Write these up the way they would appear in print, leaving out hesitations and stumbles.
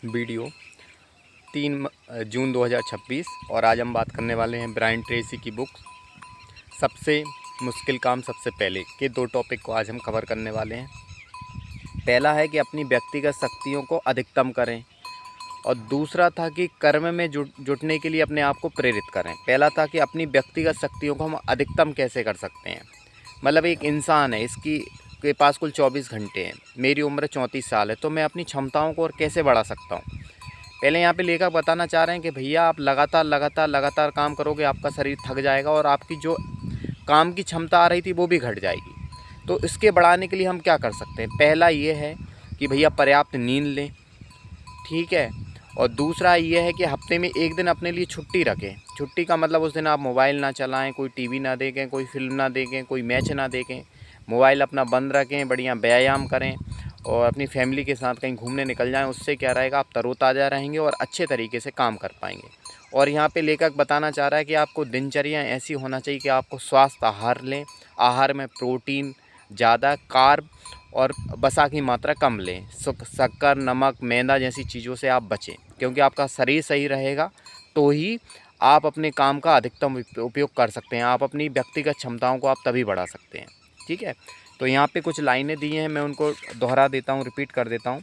Video 3 जून 2026। और आज हम बात करने वाले हैं ब्रायन ट्रेसी की बुक सबसे मुश्किल काम सबसे पहले के 2 टॉपिक को आज हम कवर करने वाले हैं। पहला है कि अपनी व्यक्तिगत शक्तियों को अधिकतम करें, और दूसरा था कि कर्म में जुटने के लिए अपने आप को प्रेरित करें। पहला था कि अपनी व्यक्तिगत शक्तियों को हम अधिकतम कैसे कर सकते हैं। मतलब एक इंसान है, इसकी के पास कुल 24 घंटे हैं। मेरी उम्र 34 साल है, तो मैं अपनी क्षमताओं को और कैसे बढ़ा सकता हूँ। पहले यहाँ पे लेखक बताना चाह रहे हैं कि भैया आप लगातार काम करोगे, आपका शरीर थक जाएगा और आपकी जो काम की क्षमता आ रही थी वो भी घट जाएगी। तो इसके बढ़ाने के लिए हम क्या कर सकते हैं। पहला ये है कि भैया पर्याप्त नींद लें, ठीक है। और दूसरा ये है कि हफ्ते में 1 दिन अपने लिए छुट्टी रखें। छुट्टी का मतलब उस दिन आप मोबाइल ना चलाएं, कोई टीवी ना देखें, कोई फिल्म ना देखें, कोई मैच ना देखें, मोबाइल अपना बंद रखें, बढ़िया व्यायाम करें और अपनी फैमिली के साथ कहीं घूमने निकल जाएं। उससे क्या रहेगा, आप तरोताज़ा रहेंगे और अच्छे तरीके से काम कर पाएंगे। और यहाँ पे लेखक बताना चाह रहा है कि आपको दिनचर्या ऐसी होना चाहिए कि आपको स्वस्थ आहार लें। आहार में प्रोटीन ज़्यादा, कार्ब और वसा की मात्रा कम लें। शक्कर, नमक, मैदा जैसी चीज़ों से आप बचें, क्योंकि आपका शरीर सही रहेगा तो ही आप अपने काम का अधिकतम उपयोग कर सकते हैं। आप अपनी व्यक्तिगत क्षमताओं को आप तभी बढ़ा सकते हैं, ठीक है। तो यहाँ पे कुछ लाइनें दी हैं, मैं उनको दोहरा देता हूँ, रिपीट कर देता हूँ।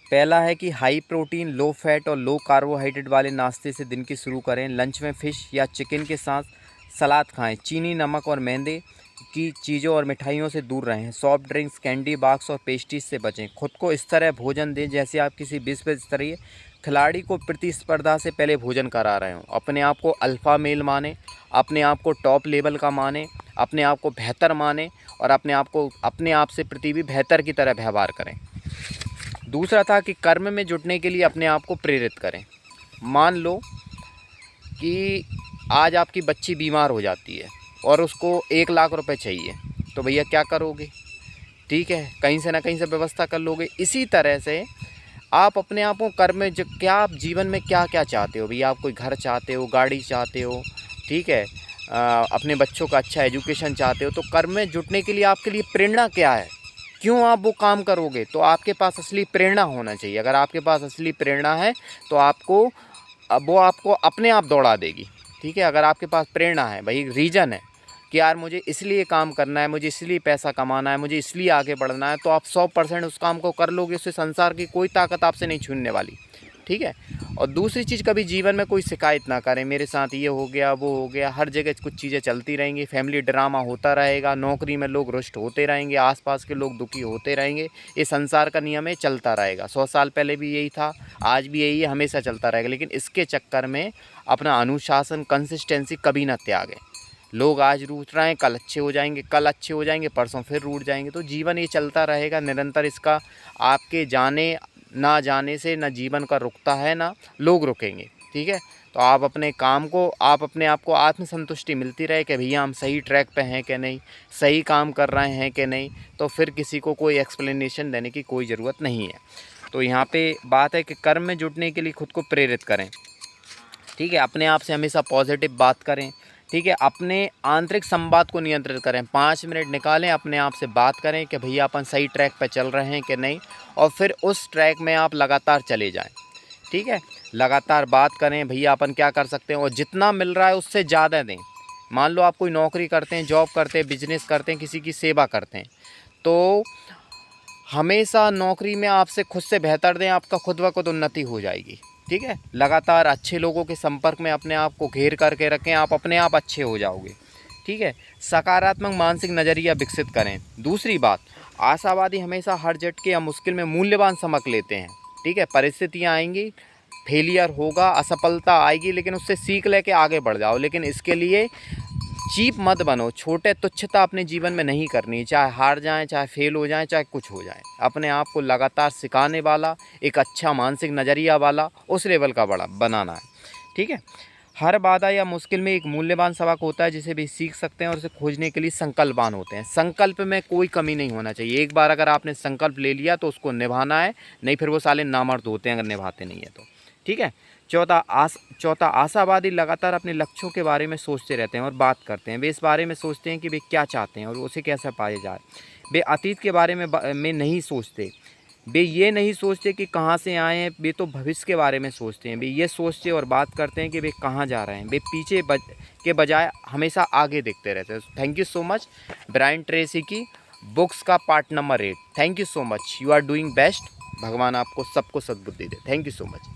पहला है कि हाई प्रोटीन, लो फैट और लो कार्बोहाइड्रेट वाले नाश्ते से दिन की शुरू करें। लंच में फ़िश या चिकन के साथ सलाद खाएं। चीनी, नमक और मैदे की चीज़ों और मिठाइयों से दूर रहें। सॉफ्ट ड्रिंक्स, कैंडी बाक्स और पेस्ट्रीज से बचें। खुद को इस तरह भोजन दें जैसे आप किसी विश्व स्तरीय खिलाड़ी को प्रतिस्पर्धा से पहले भोजन करा रहे हों। अपने आप को अल्फ़ा मेल माने, अपने आप को टॉप लेवल का माने, अपने आप को बेहतर माने और अपने आप से प्रति भी बेहतर की तरह व्यवहार करें। दूसरा था कि कर्म में जुटने के लिए अपने आप को प्रेरित करें। मान लो कि आज आपकी बच्ची बीमार हो जाती है और उसको 1 लाख रुपए चाहिए, तो भैया क्या करोगे, ठीक है, कहीं से ना कहीं से व्यवस्था कर लोगे। इसी तरह से आप अपने आप को कर्म में क्या आप जीवन में क्या क्या चाहते हो भैया। आप कोई घर चाहते हो, गाड़ी चाहते हो, ठीक है, अपने बच्चों का अच्छा एजुकेशन चाहते हो, तो कर्म में जुटने के लिए आपके लिए प्रेरणा क्या है, क्यों आप वो काम करोगे। तो आपके पास असली प्रेरणा होना चाहिए। अगर आपके पास असली प्रेरणा है तो वो आपको अपने आप दौड़ा देगी, ठीक है। अगर आपके पास प्रेरणा है, भाई रीज़न है कि यार मुझे इसलिए काम करना है, मुझे इसलिए पैसा कमाना है, मुझे इसलिए आगे बढ़ना है, तो आप 100% उस काम को कर लोगे। उससे संसार की कोई ताकत आपसे नहीं छूटने वाली, ठीक है। और दूसरी चीज़, कभी जीवन में कोई शिकायत ना करें, मेरे साथ ये हो गया वो हो गया। हर जगह कुछ चीज़ें चलती रहेंगी, फैमिली ड्रामा होता रहेगा, नौकरी में लोग रुष्ट होते रहेंगे, आसपास के लोग दुखी होते रहेंगे। ये संसार का नियम है, चलता रहेगा। 100 साल पहले भी यही था, आज भी यही है, हमेशा चलता रहेगा। लेकिन इसके चक्कर में अपना अनुशासन, कंसिस्टेंसी कभी ना त्यागें। लोग आज रूठ रहे हैं, कल अच्छे हो जाएंगे, कल अच्छे हो जाएंगे, परसों फिर रूठ जाएंगे। तो जीवन ये चलता रहेगा निरंतर। इसका आपके जाने ना जाने से ना जीवन का रुकता है, ना लोग रुकेंगे, ठीक है। तो आप अपने काम को, आप अपने आप को आत्मसंतुष्टि मिलती रहे कि भैया हम सही ट्रैक पे हैं कि नहीं, सही काम कर रहे हैं कि नहीं, तो फिर किसी को कोई एक्सप्लेनेशन देने की कोई ज़रूरत नहीं है। तो यहाँ पे बात है कि कर्म में जुटने के लिए खुद को प्रेरित करें, ठीक है। अपने आप से हमेशा पॉजिटिव बात करें, ठीक है। अपने आंतरिक संवाद को नियंत्रित करें। 5 मिनट निकालें, अपने आप से बात करें कि भैया अपन सही ट्रैक पर चल रहे हैं कि नहीं, और फिर उस ट्रैक में आप लगातार चले जाएं, ठीक है। लगातार बात करें, भैया अपन क्या कर सकते हैं, और जितना मिल रहा है उससे ज़्यादा दें। मान लो आप कोई नौकरी करते हैं, जॉब करते हैं, बिजनेस करते हैं, किसी की सेवा करते हैं, तो हमेशा नौकरी में आपसे खुद से बेहतर दें, आपका खुद ब खुद उन्नति हो जाएगी, ठीक है। लगातार अच्छे लोगों के संपर्क में अपने आप को घेर करके रखें, आप अपने आप अच्छे हो जाओगे, ठीक है। सकारात्मक मानसिक नज़रिया विकसित करें। दूसरी बात, आशावादी हमेशा हर झटके या मुश्किल में मूल्यवान समझ लेते हैं, ठीक है। परिस्थितियाँ आएंगी, फेलियर होगा, असफलता आएगी, लेकिन उससे सीख लेके आगे बढ़ जाओ। लेकिन इसके लिए चीप मत बनो, छोटे तुच्छता अपने जीवन में नहीं करनी। चाहे हार जाएं, चाहे फेल हो जाएं, चाहे कुछ हो जाए, अपने आप को लगातार सिखाने वाला, एक अच्छा मानसिक नज़रिया वाला, उस लेवल का बड़ा बनाना है, ठीक है। हर बाधा या मुश्किल में एक मूल्यवान सबक होता है जिसे भी सीख सकते हैं, और उसे खोजने के लिए संकल्पवान होते हैं। संकल्प में कोई कमी नहीं होना चाहिए। एक बार अगर आपने संकल्प ले लिया तो उसको निभाना है, नहीं फिर वो साले नामर्द होते हैं अगर निभाते नहीं है तो, ठीक है। चौथा, आशावादी लगातार अपने लक्ष्यों के बारे में सोचते रहते हैं और बात करते हैं। वे इस बारे में सोचते हैं कि वे क्या चाहते हैं और उसे कैसे पाया जाए। वे अतीत के बारे में नहीं सोचते, वे ये नहीं सोचते कि कहाँ से आए हैं, वे तो भविष्य के बारे में सोचते हैं। वे ये सोचते और बात करते हैं कि वे कहाँ जा रहे हैं। वे पीछे के बजाय हमेशा आगे देखते रहते हैं। Thank you so much. Brian Tracy की बुक्स का part number 8। Thank you so much, you are doing best. भगवान आपको सबको सद्बुद्धि दे। Thank you so much.